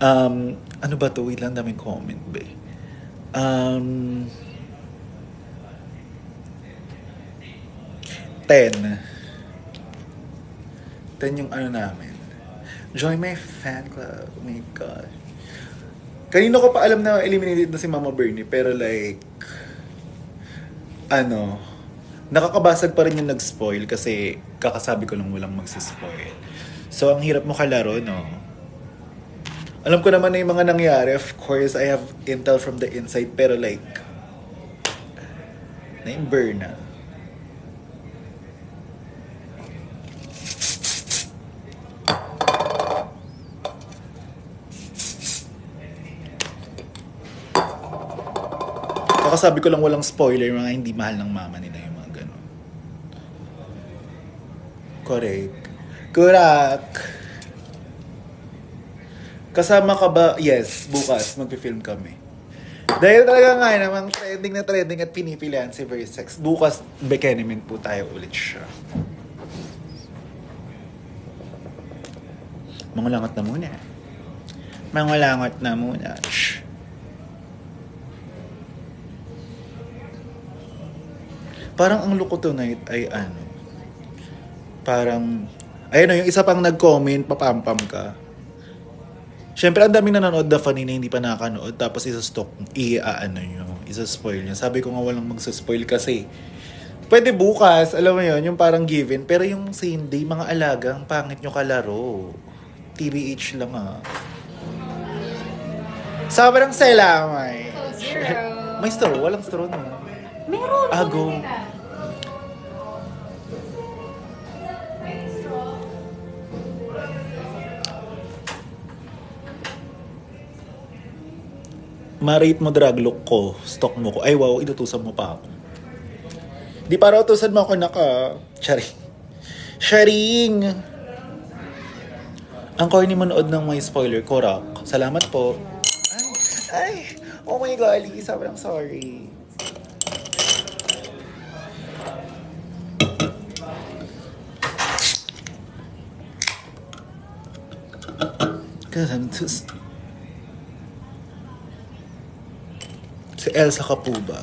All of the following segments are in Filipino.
Ano ba to? Wait lang, daming comment ba eh. Um, 10. 10 yung ano namin. Join my fan club. Oh my God. Kanino ko pa alam na eliminated na si Mama Bernie, pero like, ano, nakakabasag pa rin yung nag-spoil kasi kakasabi ko lang walang magsispoil. So, ang hirap mo kalaro, no? Alam ko naman na yung mga nangyari. Of course, I have intel from the inside, pero like, na-burn na. Kakasabi ko lang walang spoiler, mga hindi mahal ng mama nila yung mga gano'n. Correct. Kurak! Kasama ka ba? Yes, bukas magpi-film kami. Dahil talaga nga namang trending at pinipilian si Versex. Bukas, Bekenemin po tayo ulit siya. Mangulangot na muna. Mangulangot na muna. Shh. Parang ang look ko tonight ay ano. Parang, ayun o, yung isa pang nag-comment, papampam ka. Siyempre, ang daming nanonood na funny na hindi pa nakakanood. Tapos isa-stock, isa-spoil nyo. Sabi ko nga walang magsa-spoil kasi pwede bukas, alam mo yun, yung parang given. Pero yung same day, mga alagang, pangit nyo kalaro. TBH lang ah. Sobrang salamay. Zero. May straw? Walang straw no? Meron. Go. Ma-rate mo drag look ko, stock mo ko. Ay wow, inutusan mo pa ako. Di para utusan mo ako naka. Charing. Sharing! Ang corny manood ng may spoiler, Korak. Salamat po. Ay, oh my golly, sobrang sorry. Cause I'm too... Si Elsa ka po ba?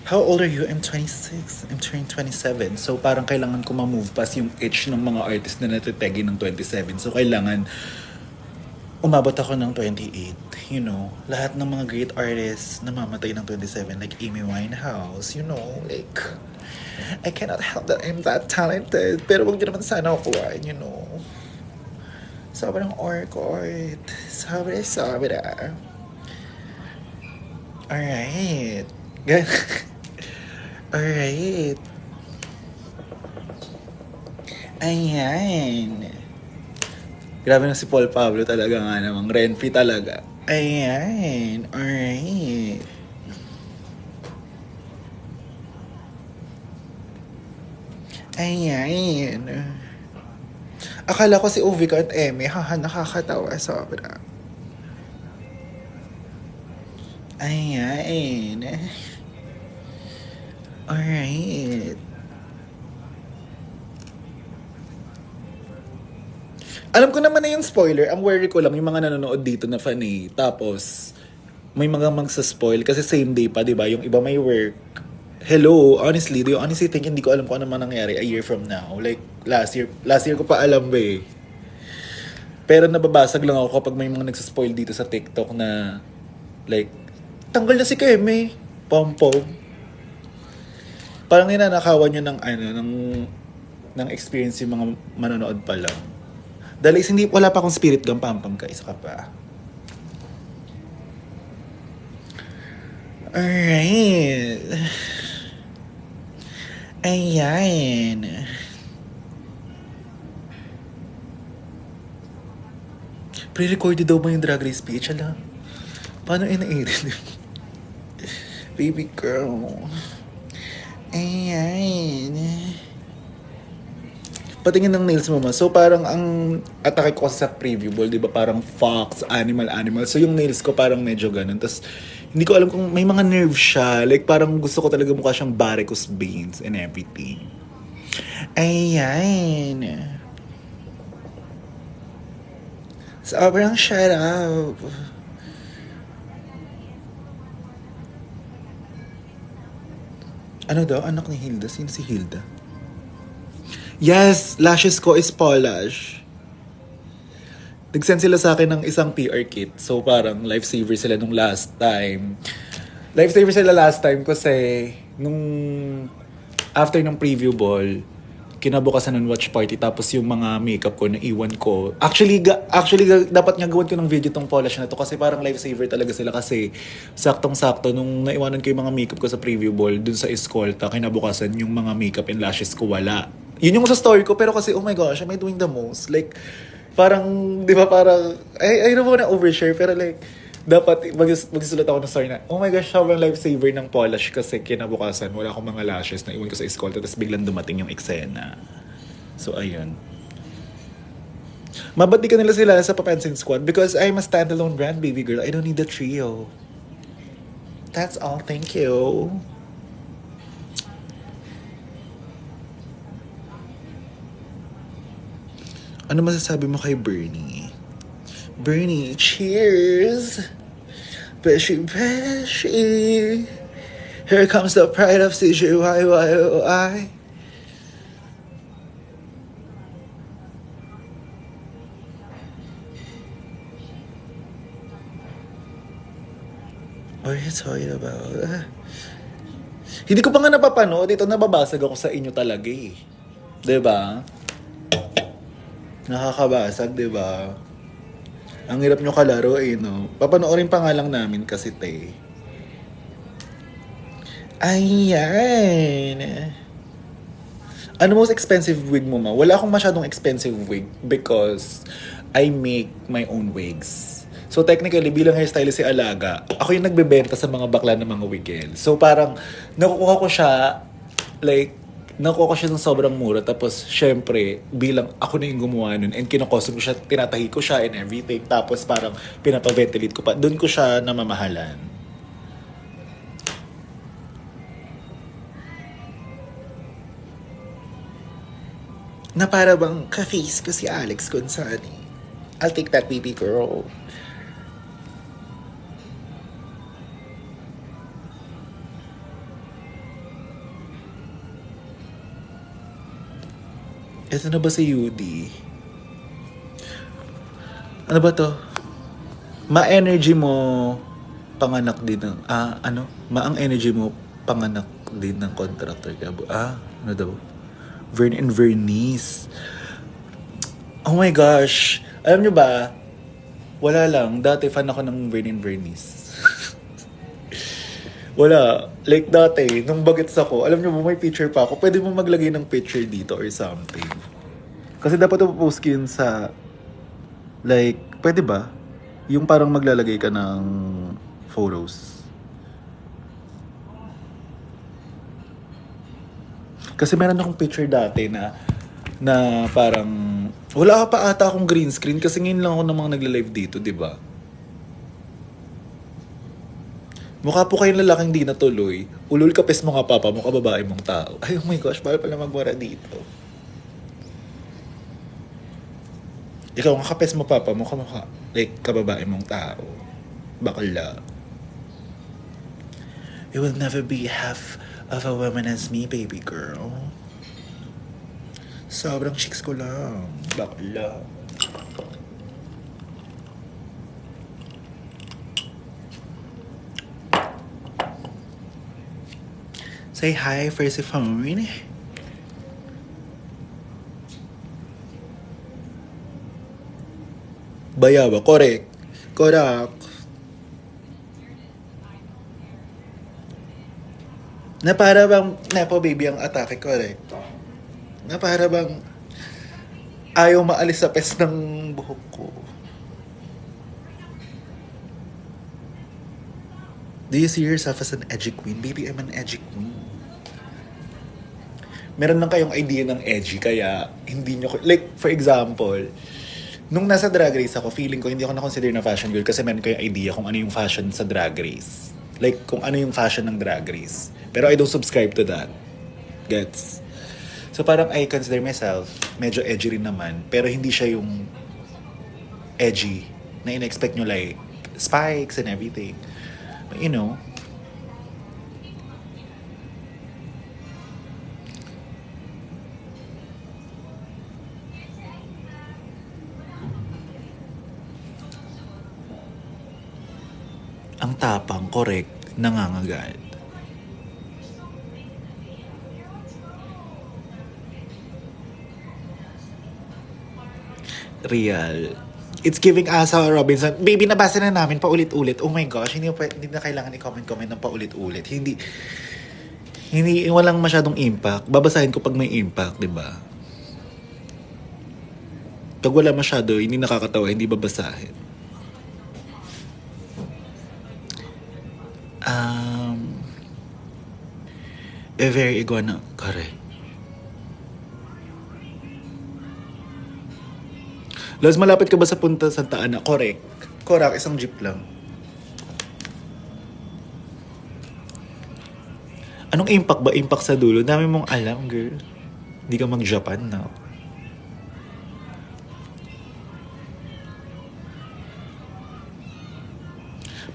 How old are you? I'm 26. I'm turning 27. So parang kailangan ko ma-move past yung age ng mga artist na natitegi ng 27. So kailangan umabot ako ng 28. You know, lahat ng mga great artists namamatay ng 27. Like Amy Winehouse, you know, like... I cannot help that I'm that talented. Pero wag niyo naman sana ako kuhain, you know. Sobrang awkward. Sobra. Alright. Alright. Ayan. Grabe na si Paul Pablo talaga nga namang. Renfi talaga. Ayan. Alright. Ayan. Akala ko si Uvika at Eme. Haha, nakakatawa. Sobra. Ayan. Alright. Alam ko naman na yung spoiler. Ang worry ko lang yung mga nanonood dito na funny. Tapos, may mga magsa-spoil kasi same day pa, di ba? Yung iba may work. Hello, honestly, do you honestly think hindi ko alam kung ano man nangyari a year from now? Like, last year ko pa alam ba eh. Pero nababasag lang ako kapag may mga nagsaspoil dito sa TikTok na, like, tanggal na si Keme. Pom-pom. Parang ninanakawan nyo ng experience yung mga manonood pa lang. Dahil hindi, wala pa akong spirit gun, pam-pam ka, isa ka pa. Alright. Ayan. Pre-recorded daw ba yung Drag Race speech? Ala, paano ina-edit? Baby girl. Ayan. Patingin ng nails mo ma. So parang ang atake ko sa preview ball, di ba? Parang fox, animal. So yung nails ko parang medyo ganun. Tapos hindi ko alam kung may mga nerve siya. Like parang gusto ko talaga mukha siyang varicose veins and everything. Ayan. Sobrang sarap. Ano daw? Anak ni Hilda? Sino si Hilda? Yes! Lashes ko is Polish. Nag-send sila sa akin ng isang PR kit. So parang lifesaver sila nung last time. Lifesaver sila last time kasi nung after ng preview ball, kinabukasan ng watch party tapos yung mga makeup ko na iwan ko. Actually dapat nga gawin ko ng video tong polish na to kasi parang lifesaver talaga sila kasi saktong-sakto nung naiwanan ko yung mga makeup ko sa preview ball dun sa escolta, kinabukasan yung mga makeup and lashes ko wala. Yun yung sa story ko pero kasi oh my gosh, am I doing the most? Like parang, di ba parang, I don't wanna overshare, pero like, dapat magsusulat ako ng story na, oh my gosh, sobrang lifesaver ng polish kasi kinabukasan, wala akong mga lashes na iwan ko sa escolta, tapos biglang dumating yung eksena. So, ayun. Mabati ka nila sila sa Papansin Squad because I'm a standalone brand, baby girl. I don't need a trio. That's all. Thank you. Ano masasabi mo kay Bernie? Bernie, cheers! Beshi, beshi. Here comes the pride of CJYYOI. What are you talking about? Hindi ko pa nga napapanood. Ito nababasag ako sa inyo talaga eh. Diba? Nakakabasag, di ba? Ang hirap nyo kalaro eh, no? Papanoorin pa nga lang namin kasi, te. Ayan. Ano most expensive wig mo, ma? Wala akong masyadong expensive wig because I make my own wigs. So technically, bilang hairstylist si Alaga, ako yung nagbebenta sa mga bakla ng mga wigel. So parang, nakukuha ko siya, like, nakuha ko siya ng sobrang mura. Tapos, syempre, bilang ako na yung gumawa nun and kinakostum ko siya, tinatahi ko siya and everything. Tapos, parang pinapaventilate ko pa. Doon ko siya namamahalan. Na para bang ka-face ko si Alex Gonzani. I'll take that, baby girl. Ito na ba si Yudi? Ano ba to? Ma-energy mo panganak din ng... Ma-ang energy mo panganak din ng contractor ka. Ano daw? Vern and Vernice. Oh my gosh. Alam nyo ba? Wala lang. Dati fan ako ng Vern and Vernice. Wala. Like dati, nung bagets ako, alam nyo ba may picture pa ako, pwede mo maglagay ng picture dito or something. Kasi dapat post ko yun sa, like, pwede ba? Yung parang maglalagay ka ng photos. Kasi meron akong picture dati na parang, wala pa ata akong green screen kasi ngayon lang ako namang nagla-live dito, di ba? Mukha po kayong lalaking di natuloy. Ulul kapes mo nga papa mo, kababae mong tao. Ay, oh my gosh, bawal pala magmura dito. Ikaw nga kapes mo papa mo, kamukha. Like, kababae mong tao. Bakla. You will never be half of a woman as me, baby girl. Sobrang chicks ko lang. Bakla. Say hi first if I'm really. Bayaba, correct. Correct. Na para bang, nepo baby ang atake, correct. Na para bang ayaw maalis sa pes ng buhok ko. Do you see yourself as an edgy queen? Baby, I'm an edgy queen. Meron lang kayong idea ng edgy, kaya hindi nyo... Like, for example, nung nasa Drag Race ako, feeling ko hindi ako na-consider na fashion girl kasi meron kayong idea kung ano yung fashion sa Drag Race. Like, kung ano yung fashion ng Drag Race. Pero I don't subscribe to that. Gets? So parang I consider myself medyo edgy rin naman, pero hindi siya yung edgy na in-expect nyo like spikes and everything. But you know, ang tapang, correct, nangangagat. Real. It's giving Asa Robinson. Baby, nabasa na namin paulit-ulit. Oh my gosh, hindi na kailangan i-comment ng paulit-ulit. Hindi, walang masyadong impact. Babasahin ko pag may impact, di ba? Pag wala masyado, hindi nakakatawa, hindi babasahin. Very iguana. Correct. Los, malapit ka ba sa punta Santa Ana? Correct. Correct, isang jeep lang. Anong impact ba? Impact sa dulo? Dami mong alam, girl. Hindi ka mag-Japan na.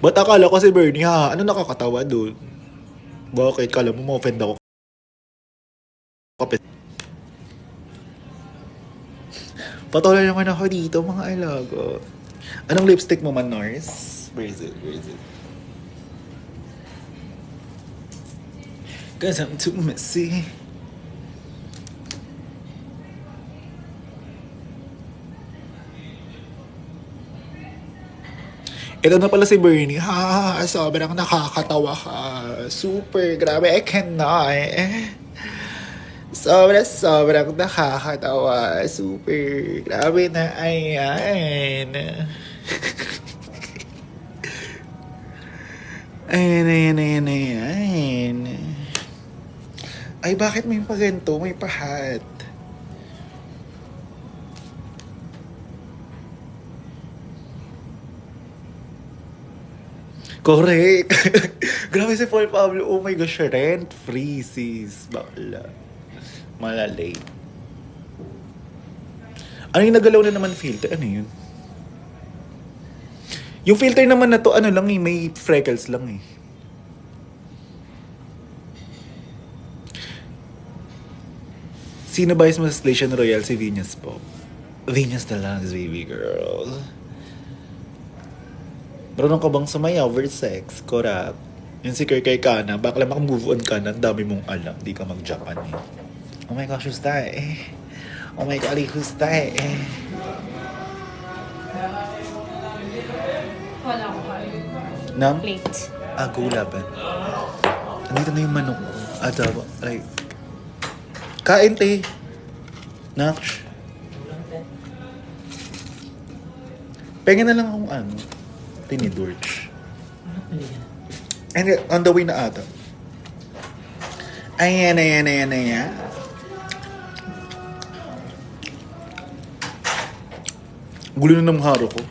Ba't akala ko si Bernie, ha? Ano nakakatawa doon? Bakit? Kala mo ma-offend ako? Kapit. Patuloy naman ako dito, mga alago. Anong lipstick mo man, Norris? Where is it? Where is it? Cause I'm too messy. Ito na pala si Bernie. Ha, sobrang nakakatawa ka. Super, grabe. I cannot. Sobrang nakakatawa. Super, grabe na. Ayan. Ayan. Ay, bakit may paganto? May pahat. Correct. Grabe si Paul Pablo. Oh my gosh, rent-free sis. Bakla. Malalay. Ano yung nagalaw na naman filter? Ano yun? Yung filter naman na to, ano lang eh, may freckles lang eh. Sino ba yung mas Station Royal? Si Venus po. Venus na lang, baby girl. Marunong ka bang sumayaw over sex? Correct. Yung si Kirkay Kana, bakla makamove on ka na, ang dami mong alam. Di ka mag-Japan eh. Oh my gosh, who's that eh? Oh my golly, who's that eh? Wala ko pa. Nam? Plate. Gulaban. Andito na yung manok ko. Adobo. Like, kain te. Naksh. Pengen na lang akong ano. Tinidorch. And on the way na ata. Ayan. Gulo na ng haro ko.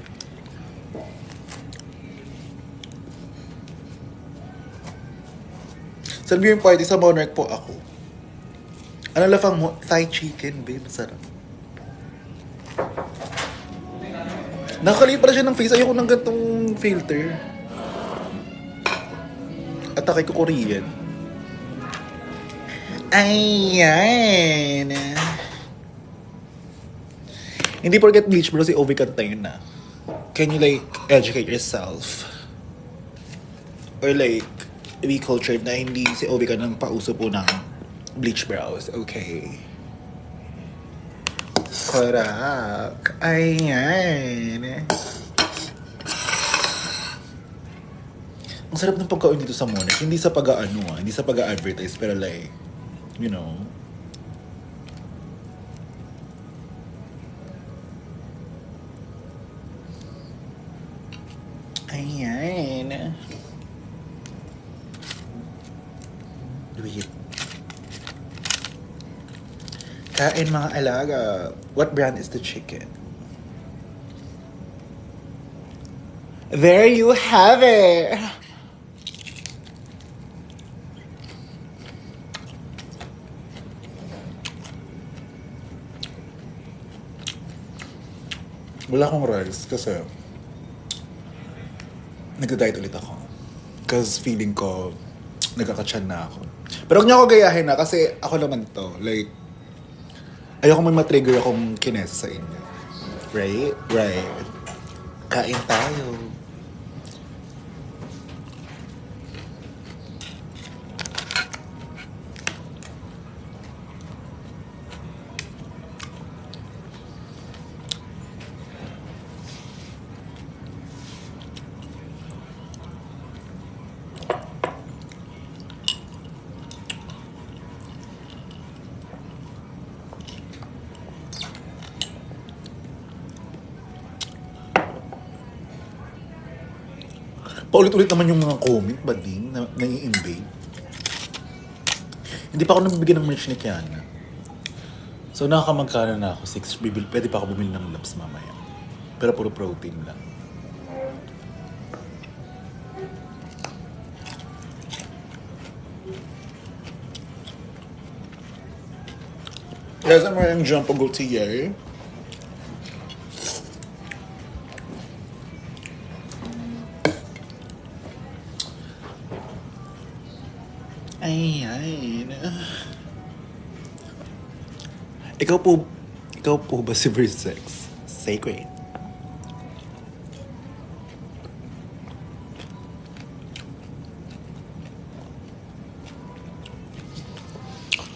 Sa viewing party sa Monarch po ako. Ano lafang mo? Thai chicken, babe. Masarap. Nakakaliit pala siya ng face. Ayoko ng gantong filter. Atake ko Korean. Ayan. Hindi porket bleach bro, si Ovi kanta yun na. Can you like educate yourself? Or like be cultured na hindi si Ovi ka nang pauso po ng bleach brows. Okay. Correct. Ayan. Ang sarap ng pagkain dito sa Monarch. Hindi sa pag-ano hindi sa pag-advertise, pero like, you know. Ayan. Wait. Kain mga alaga. What brand is the chicken? There you have it. Wala akong rice kasi nagda-diet ulit ako. Cause feeling ko nagkakatsan na ako. Pero huwag niyo ako gayahin na kasi ako naman to. Like, ayoko may matrigger akong kinesa sa inyo. Right? Right. Kain tayo. Paulit-ulit naman yung mga comment ba din na nai-invade. Hindi pa ako nabibigyan ng merch ni Kiana. So nakakamagkano na ako? 6. Pwede pa ako bumili ng laps mamaya. Pero puro protein lang. Yes, I'm wearing Jumbo Gaultier. Ayan. Ikaw po ba si Versex? Sacred.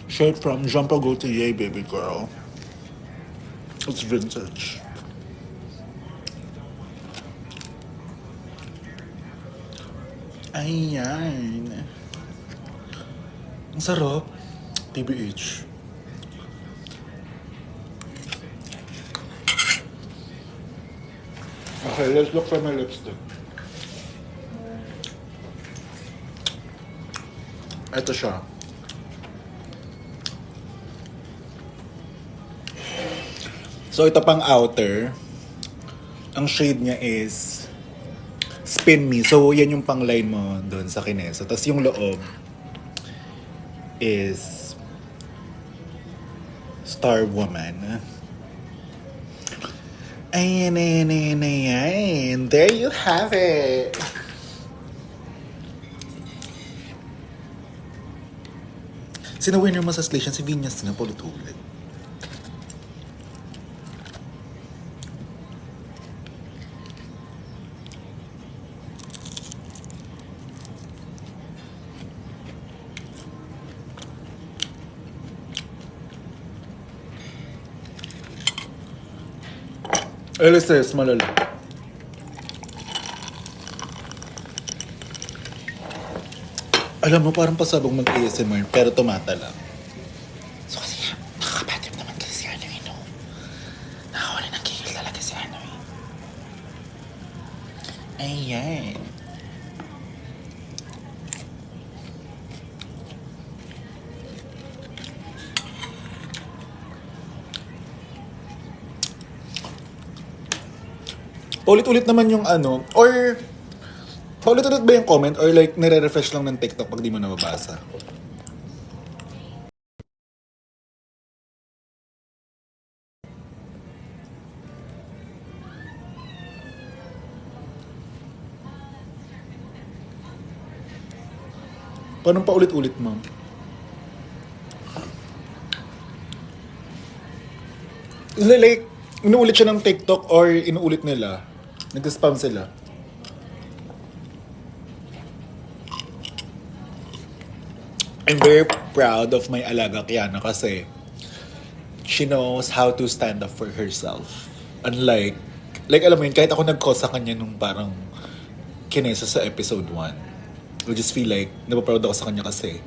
Shirt from Jumbo Gaultier, baby girl. It's vintage. Ayan. Ang sarap. TBH. Okay, let's look for my lipstick. Ito siya. So, ito pang outer. Ang shade niya is Spin Me. So, yan yung pang line mo doon sa Kinesa. Tapos yung loob is Star Woman. Ayan, ayan, ayan, ayan. There you have it. Sino winner mo sa station? Si Vinyas nga, ulit-ulit. LSS, malala. Alam mo, parang pasabog mag-ASMR, pero tumata lang. So kasi, nakakabatip naman kasi si ano eh, no? Nakawala ng kigil talaga si ano eh. Ayan. Paulit-ulit naman yung ano, or paulit-ulit ba yung comment or like nire-refresh lang ng TikTok pag di mo nababasa? Paano paulit-ulit mo? Like, inuulit siya ng TikTok or inuulit nila? Nag-spam sila? I'm very proud of my alaga Kiana kasi she knows how to stand up for herself. Unlike, like alam mo yun, kahit ako nag-cause sa kanya nung parang kinesa sa episode 1. I just feel like, napaproud ako sa kanya kasi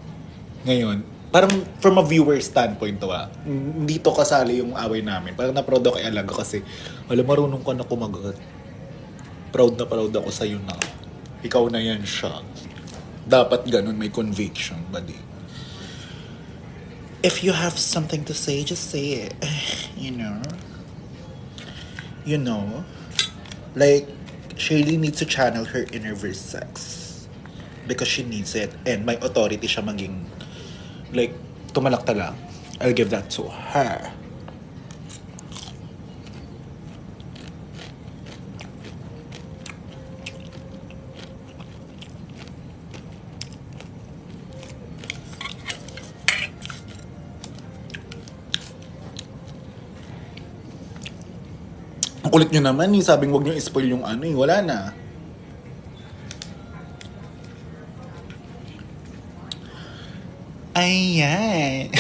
ngayon, parang from a viewer standpoint to hindi to kasali yung away namin. Parang na-proud ako kay Alaga kasi, wala marunong ka na kumagat. Proud ako sa'yo na. Ikaw na yan siya. Dapat ganun, may conviction, buddy. If you have something to say, just say it. You know? You know? Like, Shirley needs to channel her inner sex. Because she needs it. And may authority siya maging, like, tumalak-talak. I'll give that to her. Ang kulit nyo naman eh. Sabing wag nyo spoil yung ano eh. Wala na. Ayan.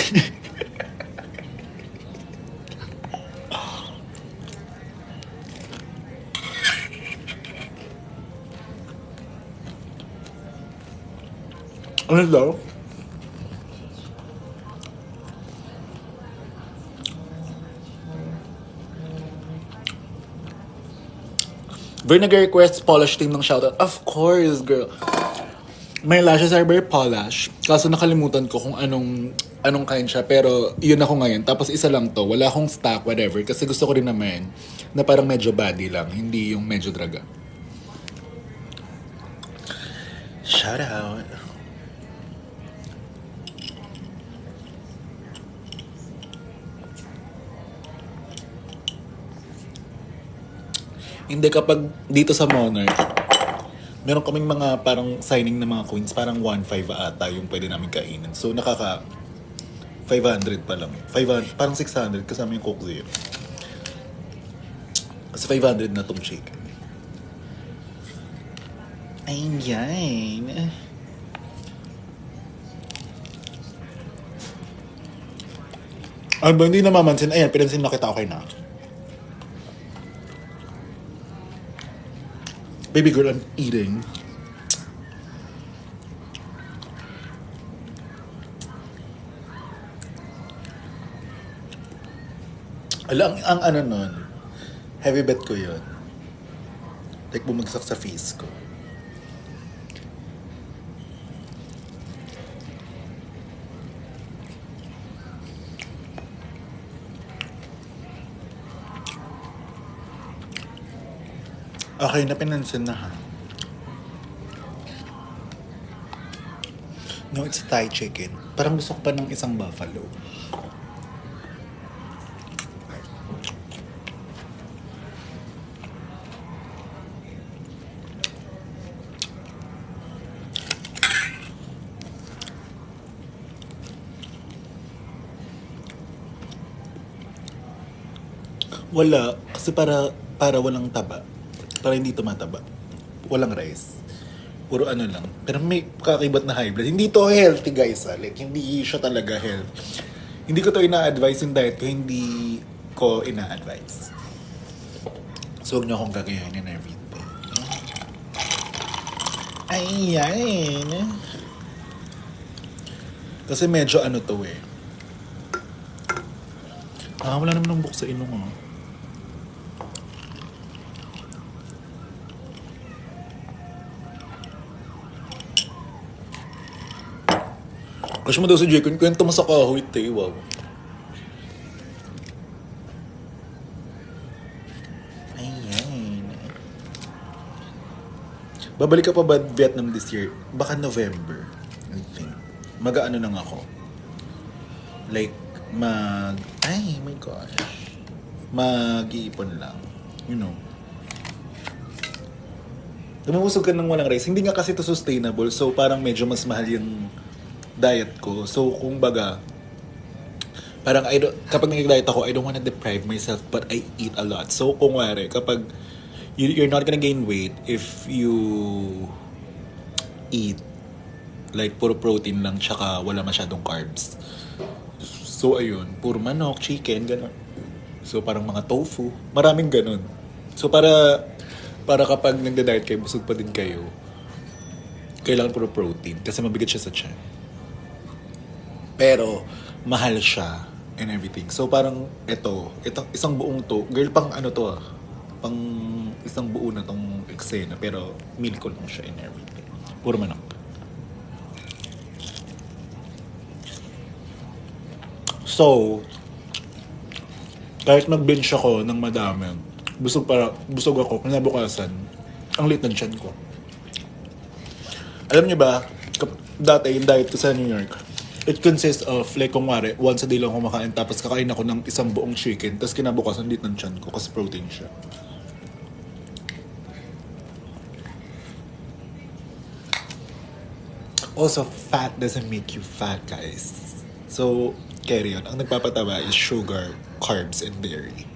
Ano daw? Very nag-request polish team ng shoutout. Of course, girl. My lashes are very polish. Kaso nakalimutan ko kung anong kind siya. Pero yun ako ngayon. Tapos isa lang to. Wala akong stock, whatever. Kasi gusto ko rin naman na parang medyo body lang. Hindi yung medyo draga. Shout out. Hindi, kapag dito sa Monarch, meron kaming mga parang signing ng mga coins, parang 1.5 ata yung pwede namin kainin. So, nakaka 500 pa lang. 500, parang 600 kasama yung Coke Zero. Kasi 500 na tong chicken. Ayan. Ano ba, hindi namamansin? Ayan, pinansin na kita, okay na. Baby girl, I'm eating. Alam, ang ano nun, heavy bet ko yun. Like, bumagsak sa face ko. Okay, na pinansin na ha. No, it's Thai chicken. Parang gusto ko pa ng isang buffalo. Wala. Kasi para walang taba. Para hindi tumataba. Walang rice. Puro ano lang. Pero may kakakibat na high blood. Hindi to healthy, guys. Like, hindi siya talaga health. Hindi ko to ina-advise yung diet ko. Hindi ko ina-advise. So, huwag niyo akong gagayahin and everything. Ayan. Kasi medyo ano to eh. Wala naman ng buhok sa ilong oh. Kasi mo daw si Jake, kwento mo sa kahoy, te, wow. Ayan. Babalik ka pa ba Vietnam this year? Baka November, I think. Mag-ano lang ako. Like, ay, my gosh. Mag-iipon lang. You know. Lumusog ka ng walang rice. Hindi nga kasi to sustainable. So, parang medyo mas mahal yung diet ko. So, kung baga, parang kapag nag-diet ako, I don't wanna deprive myself but I eat a lot. So, kung wari, kapag you're not gonna gain weight if you eat like puro protein lang tsaka wala masyadong carbs. So, ayun, puro manok, chicken, gano'n. So, parang mga tofu, maraming gano'n. So, para kapag nagda-diet kayo, busog pa din kayo, kailangan puro protein kasi mabigat siya sa tiyan. Pero, mahal siya and everything. So, parang ito isang buong to, girl, pang ano to pang isang buo na tong eksena, pero meal ko lang siya and everything. Puro manok. So, kahit mag-binge ako ng madami, busog ako, kinabukasan, ang lit ng tiyan ko. Alam niyo ba, dati yung diet ko sa New York, it consists of, like, kung wari, once a day lang kumakain, tapos kakain ako ng isang buong chicken, tapos kinabukasan lit ng tiyan ko, kasi protein siya. Also, fat doesn't make you fat, guys. So, carry on. Ang nagpapataba is sugar, carbs, and dairy.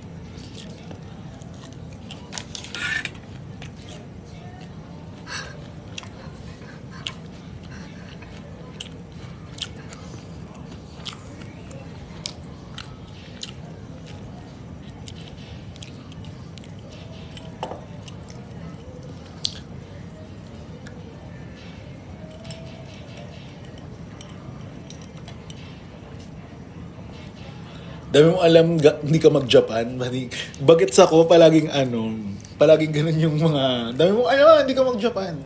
Dami mo alam, hindi ka mag-Japan. Bagets ako, palaging palaging ganun yung mga, dami mo alam, hindi ka mag-Japan.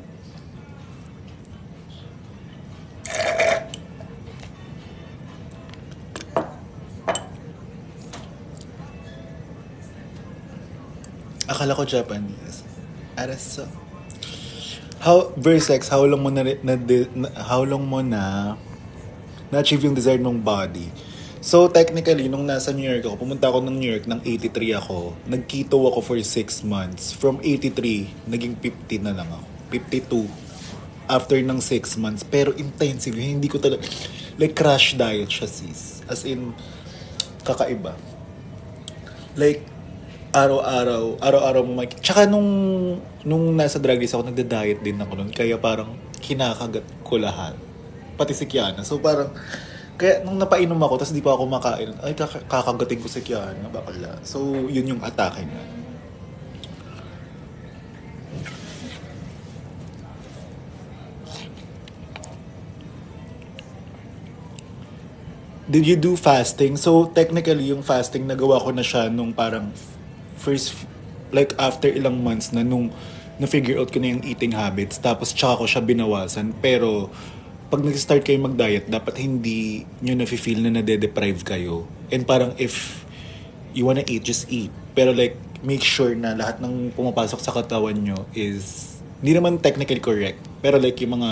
Akala ko Japanese. Araso. Versex, how long mo na-achieve yung desired mong body? So, technically, nung nasa New York ako, pumunta ako ng New York ng 83 ako. Nag-keto ako for 6 months. From 83, naging 50 na lang ako. 52. After ng 6 months. Pero intensive. Hindi ko talaga, like, crash diet siya, sis. As in, kakaiba. Like, araw-araw mo tsaka nung nasa drag race ako, nagda-diet din ako nun. Kaya parang kinakagat ko lahat. Pati si Kiana. So parang, kaya nung napainom ako, tapos di pa ako makain, ay kakagating ko si Kiana, bakala. So yun yung atake na. Did you do fasting? So technically yung fasting nagawa ko na siya nung parang first, like after ilang months na nung na-figure out ko na yung eating habits, tapos tsaka ko siya binawasan. Pero pag nag-start kayo mag-diet, dapat hindi nyo na-feel na nade-deprive kayo. And parang if you wanna eat, just eat. Pero like, make sure na lahat ng pumapasok sa katawan nyo is, hindi naman technically correct. Pero like yung mga,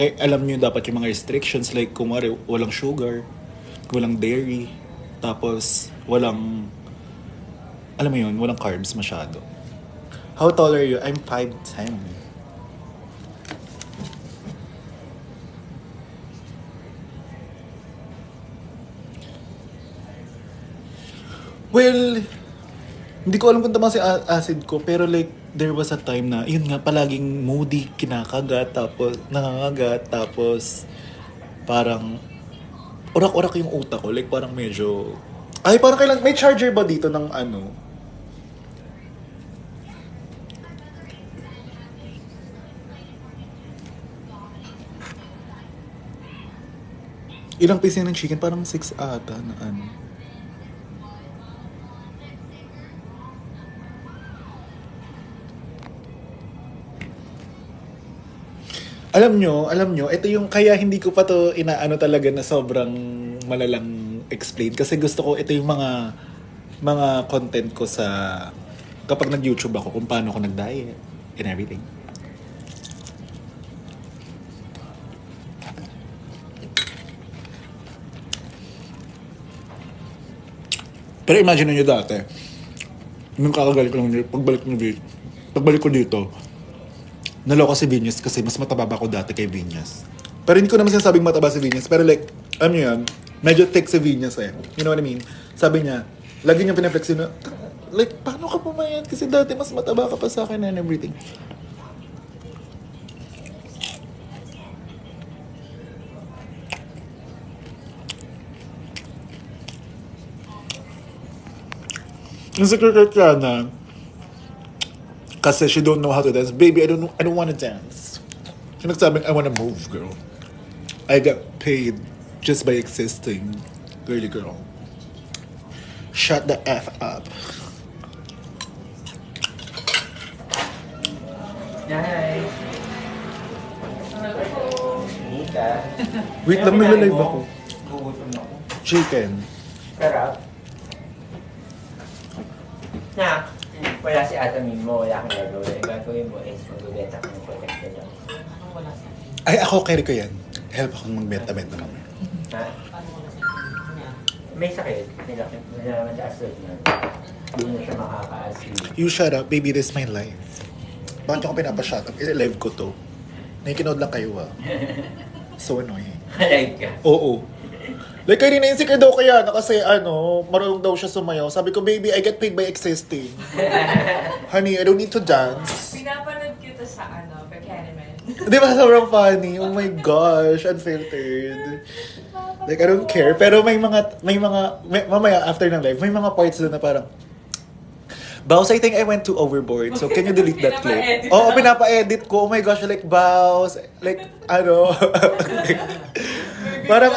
kaya alam nyo dapat yung mga restrictions, like kung walang sugar, walang dairy, tapos walang, alam mo yun, walang carbs masyado. How tall are you? I'm 5'10". Well, hindi ko alam kung tama si acid ko, pero like, there was a time na, yun nga, palaging moody, kinakagat, tapos nangangagat, tapos parang urak-urak yung utak ko. Like, parang medyo, ay, parang kailan, may charger ba dito ng ano? Ilang piece ng chicken? Parang 6 ata na ano. Alam nyo, ito yung kaya hindi ko pa to inaano talaga na sobrang malalang explain. Kasi gusto ko, ito yung mga content ko sa, kapag nag-YouTube ako, kung paano ako nag-diet and everything. Pero imagine nyo dati, nung kakagaling ko lang, pagbalik ko dito, naloko si Venus kasi mas mataba ba ako dati kay Venus. Pero hindi ko naman sinasabing mataba si Venus, pero like, alam nyo yan, medyo thick si Venus eh. You know what I mean? Sabi niya, lagi niyang pinaflex yun na, like, paano ka pumayat? Kasi dati mas mataba ka pa sa akin and everything. Insecure kay Kiana kasi she don't know how to dance. Baby, I don't want to dance. Siya nagsabing, I want to move, girl. I got paid just by existing. Girly girl. Shut the F up. Hi. Nika. Wait lang, nag-live ako. Gugutom ako. Chicken. Sarap. Na, wala si Ate Mimo, wala kang gagawin. Ang gagawin mo is mag-beta ka ng protect na lang. Ay, ako, carry ko yan. Help akong magbenta-benta naman. Ha? May sakit. May naman sa asod na. Hindi na siya makaka-asli. You shut up, baby, this is my life. Bakit ako pinapa-shut up? Kasi live ko to. Nakikinood lang kayo, ha? So annoying. Alive ka. Oo. Like, kanina insecure daw kaya na kasi marunong daw siya sumayaw. Sabi ko, baby, I get paid by existing. Honey, I don't need to dance. Pinapanood kita sa Pekaniman. Di ba sobrang funny? Oh my gosh, unfiltered. Like, I don't care. Pero mamaya after ng live, may mga parts doon na parang, Baus, I think I went too overboard. So, can you delete that clip? Pinapa-edit Oo, na. pinapa-edit ko. Oh my gosh, like, Baus. Like, Parang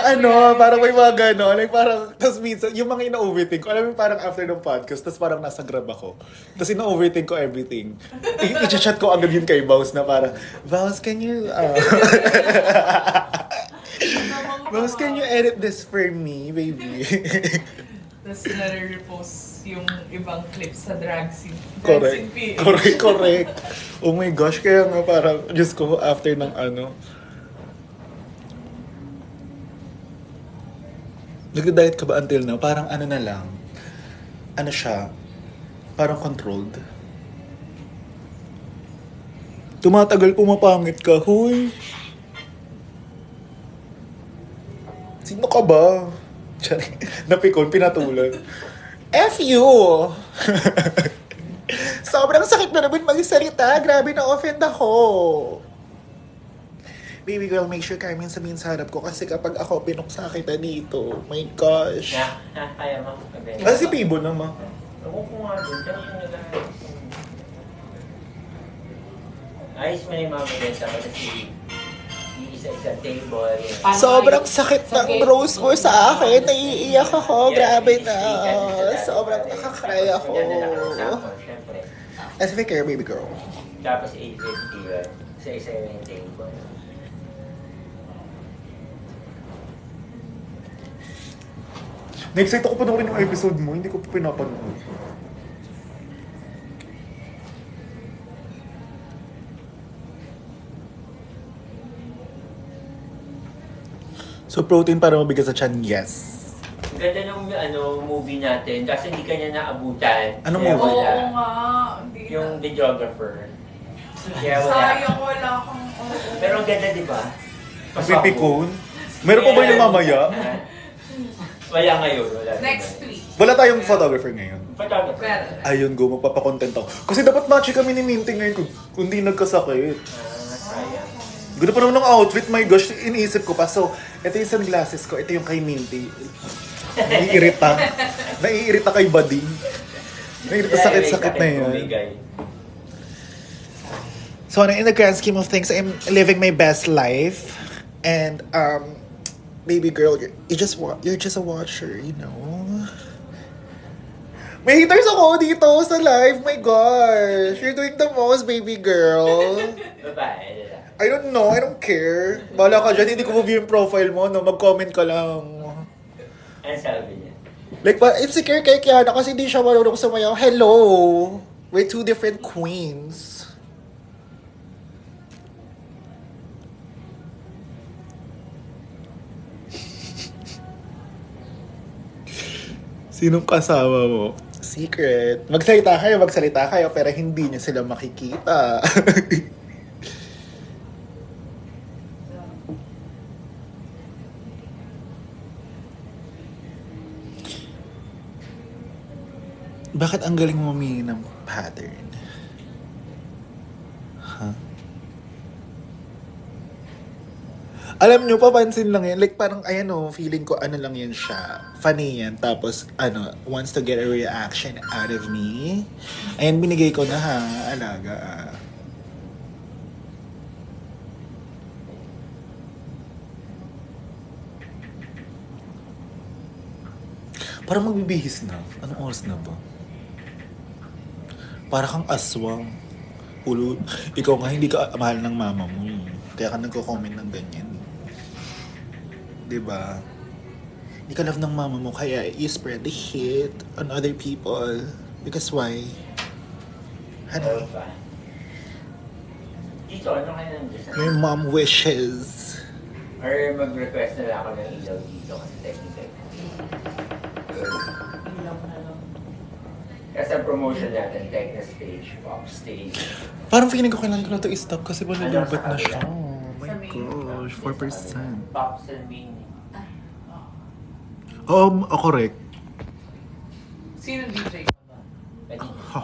parang may mga gano'n. Like parang, tapos minsan, yung mga ina-overthink ko, alam mo parang after ng podcast, tapos parang nasa grab ako. Tapos ina-overthink ko everything. I-chat ko agad yun kay Baus na parang, Baus, can you, Baus, can you edit this for me, baby? Tapos nare-repost yung ibang clips sa drag scene. Correct. Correct. Oh my gosh, kaya nga parang, Diyos ko, after ng nagda-diet ka ba until now? Parang na lang. Ano siya? Parang controlled. Tumatagal, pumapangit ka. Huy! Sino ka ba? Sorry. Napikon, pinatulan. F you! Sobrang sakit na naman magsalita. Grabe na offend ako. Baby girl, make sure Carmen sabihin sa harap ko kasi kapag ako pinuksa kita dito, my gosh. Kaya mo. Ah, si Pibo naman. Ako ko nga doon. Diyan ko nag- ayos mo na yung mga maganda kasi isa-isa table. Sobrang sakit ng rose mo sa akin. Naiiyak ako. Grabe na. Sobrang nakakry ako. Siyempre. As if I care, baby girl. Tapos 850 yun. Isa-isa yung table. Na-excite ako panoorin yung episode mo. Hindi ko pa pinapanood. So, protein para mabigat sa chan, yes. Ang ganda ng movie natin kasi hindi kanya naabutan. Anong Kaya movie? Oo wala. nga. Hindi Yung na. videographer. Kaya wala. Sayang wala kang... Pero ang ganda, di ba? Pipikon? Meron pa ba yung mamaya? Wala ngayon. Wala. Next week. Wala tayong photographer ngayon. Photographer. Pero, Ayun, go, magpapakontent ako. Kasi dapat match kami ni Minty ngayon kung di nagkasakit. Sayang. Ganda pa naman ng outfit, my gosh, iniisip ko pa. So, ito yung sunglasses ko, ito yung kay Minty. Naiirita. Naiirita kay Bading. Naiirita sakit-sakit na yun. So, in the grand scheme of things, I'm living my best life. And, baby girl, you're just a watcher, you know? May haters ako dito sa live, my gosh. You're doing the most, baby girl. Babae. I don't know, I don't care. Bahala ka dyan, hindi ko view yung profile mo, no? Mag-comment ka lang. Ano sabi niya? Like, insecure kay Kiana kasi hindi siya marunong sumayaw. Hello! We're two different queens. Sinong kasama mo? Secret. Magsalita kayo, pero hindi niya sila makikita. Bakit ang galing mo mamili ng pattern? Huh? Alam nyo, papansin lang yan. Like, parang, feeling ko, lang yan siya. Funny yan. Tapos, wants to get a reaction out of me. Ayan, binigay ko na ha. Alaga, Parang magbibihis na. Anong oras na ba? Para kang aswang. Ulo. Ikaw nga, hindi ka mahal ng mama mo. Kaya ka nagko-comment ng ganyan. Diba? Hindi ka love ng mama mo, kaya you spread the hate on other people. Because why? Honey, Dito, ano kayo nandiyan? your mom wishes. Or mag-request na lang ako ng ilaw dito kasi technically. Kasi ang promotion natin, tech na stage, pop stage. Parang feeling ko kailangan ko na ito i-stop kasi malulubat na siya. Sa Oh my gosh, 4%. Pops and Beanie. Correct. sino DJ ka ba? Pwede Ha.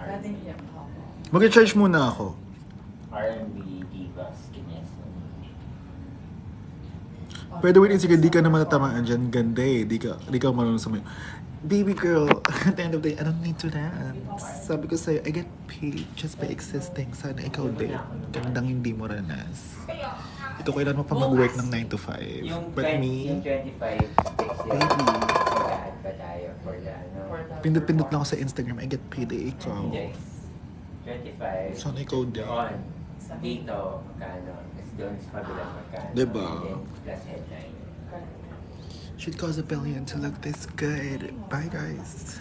Dati niya. Mag-charge muna ako. R&B, divas, ganyan. Pwede wait, sige, di ka naman natamaan dyan. Ganda eh. Di ka marunong sumayo. Baby girl, at the end of the day, I don't need to dance. Sabi ko sa'yo, I get paid just by existing. Sana ikaw din. Gandang hindi mo ranas. kung kailan mo pa mag-work ng 9 to 5. Yung, But 20, me, yung 25, text yun. baby, Mag-a-add pa tayo for the ano. pindot-pindot lang ako sa Instagram. I get paid ikaw. Yes. 25. Sana ikaw din. Doon. Dito, magkano. Tapos doon sa kabilang magkano. Diba? And then, plus headline. Should cost $1 billion to look this good. Bye, guys.